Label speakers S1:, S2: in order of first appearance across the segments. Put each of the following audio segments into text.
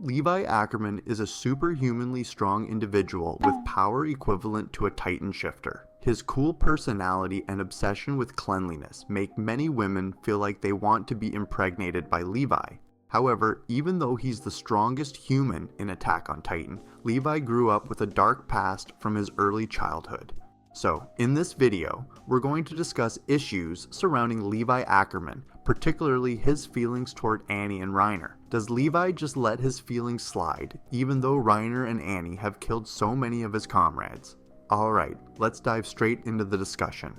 S1: Levi Ackerman is a superhumanly strong individual with power equivalent to a Titan shifter. His cool personality and obsession with cleanliness make many women feel like they want to be impregnated by Levi. However, even though he's the strongest human in Attack on Titan, Levi grew up with a dark past from his early childhood. So, in this video, we're going to discuss issues surrounding Levi Ackerman, particularly his feelings toward Annie and Reiner. Does Levi just let his feelings slide, even though Reiner and Annie have killed so many of his comrades? Alright, let's dive straight into the discussion.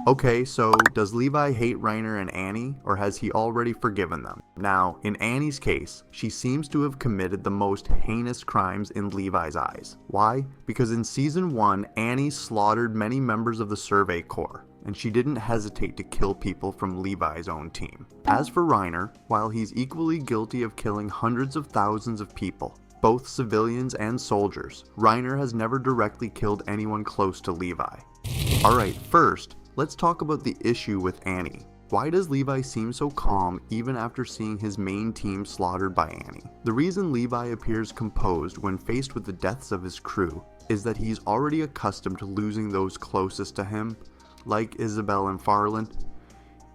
S1: Okay, so does Levi hate Reiner and Annie, or has he already forgiven them? Now, in Annie's case, she seems to have committed the most heinous crimes in Levi's eyes. Why? Because in Season 1, Annie slaughtered many members of the Survey Corps, and she didn't hesitate to kill people from Levi's own team. As for Reiner, while he's equally guilty of killing hundreds of thousands of people, both civilians and soldiers, Reiner has never directly killed anyone close to Levi. Alright, first, let's talk about the issue with Annie. Why does Levi seem so calm even after seeing his main team slaughtered by Annie? The reason Levi appears composed when faced with the deaths of his crew is that he's already accustomed to losing those closest to him, like Isabel and Farland.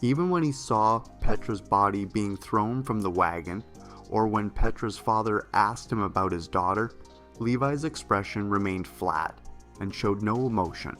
S1: Even when he saw Petra's body being thrown from the wagon, or when Petra's father asked him about his daughter, Levi's expression remained flat and showed no emotion.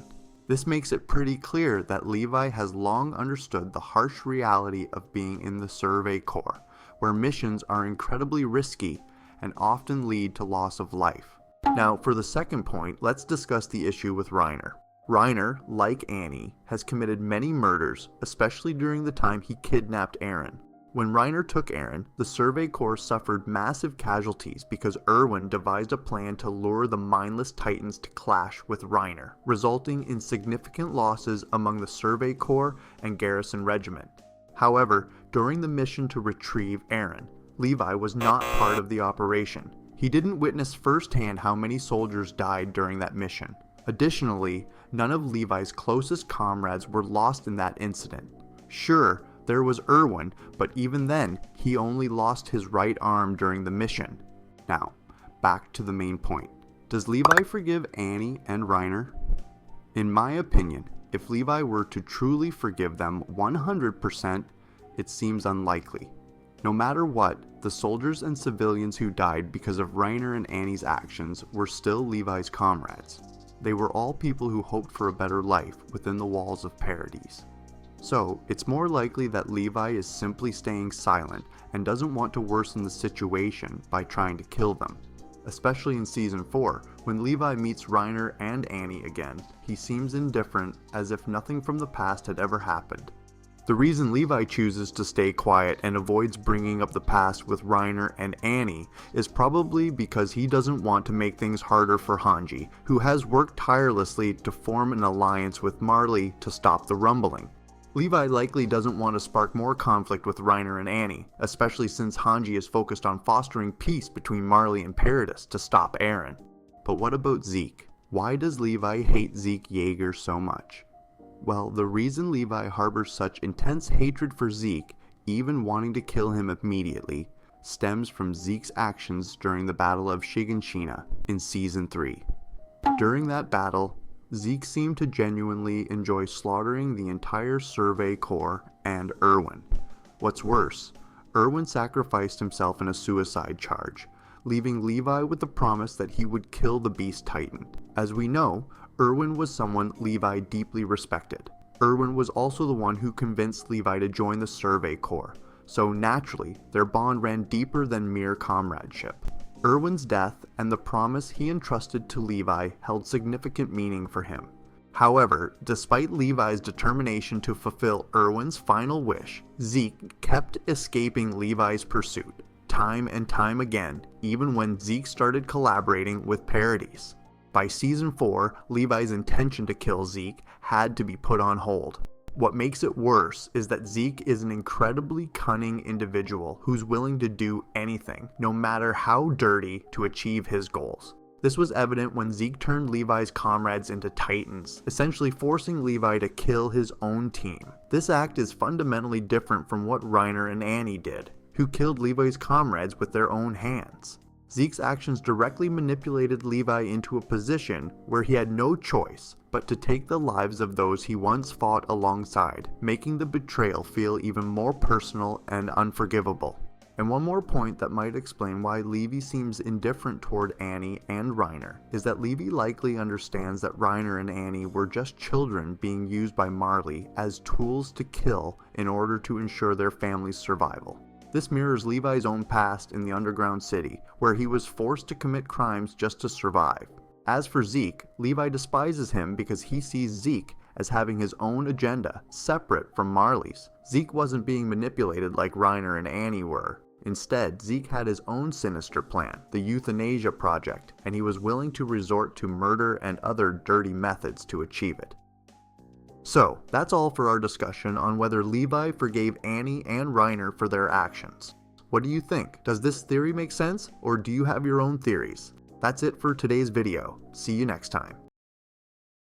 S1: This makes it pretty clear that Levi has long understood the harsh reality of being in the Survey Corps, where missions are incredibly risky and often lead to loss of life. Now, for the second point, let's discuss the issue with Reiner. Reiner, like Annie, has committed many murders, especially during the time he kidnapped Eren. When Reiner took Eren, the Survey Corps suffered massive casualties because Erwin devised a plan to lure the mindless Titans to clash with Reiner, resulting in significant losses among the Survey Corps and Garrison Regiment. However, during the mission to retrieve Eren, Levi was not part of the operation. He didn't witness firsthand how many soldiers died during that mission. Additionally, none of Levi's closest comrades were lost in that incident. Sure, there was Erwin, but even then, he only lost his right arm during the mission. Now, back to the main point. Does Levi forgive Annie and Reiner? In my opinion, if Levi were to truly forgive them 100%, it seems unlikely. No matter what, the soldiers and civilians who died because of Reiner and Annie's actions were still Levi's comrades. They were all people who hoped for a better life within the walls of Paradise. So, it's more likely that Levi is simply staying silent and doesn't want to worsen the situation by trying to kill them. Especially in Season 4, when Levi meets Reiner and Annie again, he seems indifferent, as if nothing from the past had ever happened. The reason Levi chooses to stay quiet and avoids bringing up the past with Reiner and Annie is probably because he doesn't want to make things harder for Hanji, who has worked tirelessly to form an alliance with Marley to stop the rumbling. Levi likely doesn't want to spark more conflict with Reiner and Annie, especially since Hanji is focused on fostering peace between Marley and Paradis to stop Eren. But what about Zeke? Why does Levi hate Zeke Yeager so much? Well, the reason Levi harbors such intense hatred for Zeke, even wanting to kill him immediately, stems from Zeke's actions during the Battle of Shiganshina in Season 3. During that battle, Zeke seemed to genuinely enjoy slaughtering the entire Survey Corps and Erwin. What's worse, Erwin sacrificed himself in a suicide charge, leaving Levi with the promise that he would kill the Beast Titan. As we know, Erwin was someone Levi deeply respected. Erwin was also the one who convinced Levi to join the Survey Corps, so naturally, their bond ran deeper than mere comradeship. Erwin's death and the promise he entrusted to Levi held significant meaning for him. However, despite Levi's determination to fulfill Erwin's final wish, Zeke kept escaping Levi's pursuit, time and time again, even when Zeke started collaborating with Paradis. By Season 4, Levi's intention to kill Zeke had to be put on hold. What makes it worse is that Zeke is an incredibly cunning individual who's willing to do anything, no matter how dirty, to achieve his goals. This was evident when Zeke turned Levi's comrades into Titans, essentially forcing Levi to kill his own team. This act is fundamentally different from what Reiner and Annie did. who killed Levi's comrades with their own hands. Zeke's actions directly manipulated Levi into a position where he had no choice but to take the lives of those he once fought alongside, making the betrayal feel even more personal and unforgivable. And one more point that might explain why Levi seems indifferent toward Annie and Reiner is that Levi likely understands that Reiner and Annie were just children being used by Marley as tools to kill in order to ensure their family's survival. This mirrors Levi's own past in the underground city, where he was forced to commit crimes just to survive. As for Zeke, Levi despises him because he sees Zeke as having his own agenda, separate from Marley's. Zeke wasn't being manipulated like Reiner and Annie were. Instead, Zeke had his own sinister plan, the euthanasia project, and he was willing to resort to murder and other dirty methods to achieve it. So, that's all for our discussion on whether Levi forgave Annie and Reiner for their actions. What do you think? Does this theory make sense, or do you have your own theories? That's it for today's video. See you next time.